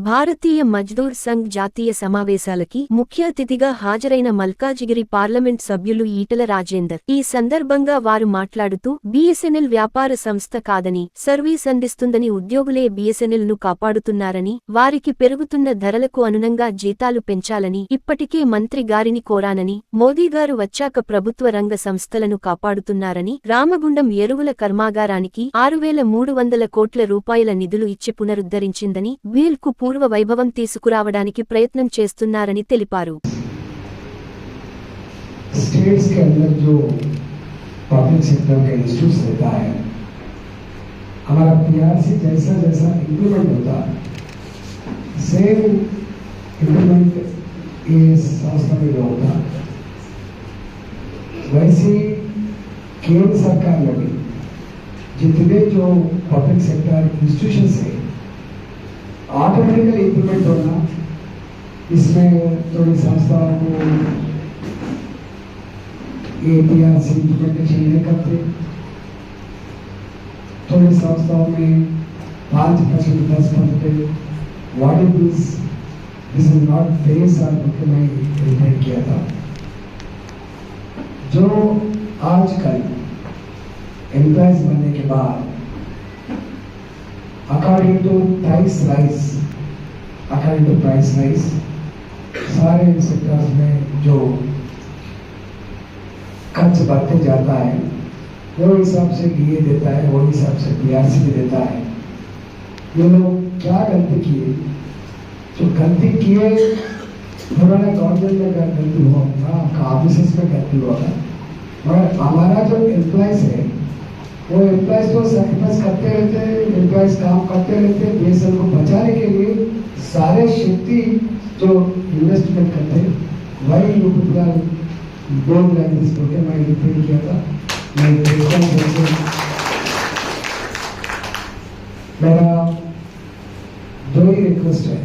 భారతీయ మజ్దూర్ సంఘ్ జాతీయ సమావేశాలకి ముఖ్య అతిథిగా హాజరైన మల్కాజిగిరి పార్లమెంట్ సభ్యులు ఈటల రాజేందర్ ఈ సందర్భంగా వారు మాట్లాడుతూ బీఎస్ఎన్ఎల్ వ్యాపార సంస్థ కాదని సర్వీస్ అందిస్తుందని ఉద్యోగులే బీఎస్ఎన్ఎల్ ను కాపాడుతున్నారని వారికి పెరుగుతున్న ధరలకు అనుగుణంగా జీతాలు పెంచాలని ఇప్పటికే మంత్రి గారిని కోరానని మోదీగారు వచ్చాక ప్రభుత్వ రంగ సంస్థలను కాపాడుతున్నారని రామగుండం ఎరువుల కర్మాగారానికి 6,300 కోట్ల రూపాయల నిధులు ఇచ్చి పునరుద్ధరించిందని బిల్కు పూర్వ వైభవం తీసుకురావడానికి ప్రయత్నం చేస్తున్నారని తెలిపారు। स्टेट्स के अंदर जो पब्लिक सेक्टर का इंस्टीट्यूट रहता है, हमारा पीआरसी जैसा जैसा इंप्लीमेंट होता है सेम इंप्लीमेंट ये संस्था में होता, वैसे केंद्र सरकार में भी जितने जो पब्लिक सेक्टर इंस्टीट्यूशन है ऑटोमेटिकली इंप्लीमेंट होना, इसमें थोड़ी संस्थाओं को एपीआरसी इंप्लीमेंटेशन नहीं करते, थोड़ी संस्थाओं में 5% 10%। What is this is not fair साल को मैं रिपोर्ट किया था। जो आजकल एम्प्लॉयज बनने के बाद अकॉर्डिंग टू प्राइस राइज सारे सेक्टर्स में जो खर्च बढ़ते जाता है वो हिसाब से डीए देता है, वो हिसाब से पीआरसी भी देता है। ये लोग क्या गलती किए? जो गलती किए पुराना गवर्नमेंट में गलती हुआ ऑफिस में गलती हुआ, मगर हमारा जो एम्प्लॉयज है वो एम्प्लॉयज तो सैक्रिफाइस करते रहते हैं, एम्प्लॉयज काम करते रहते हैं बीएसएनएल को बचाने के लिए, सारे शक्ति जो इन्वेस्टमेंट करते हैं वही रुपया बोल रहे हैं। इसको मैं रिपीट किया था, मेरा दो ही रिक्वेस्ट है।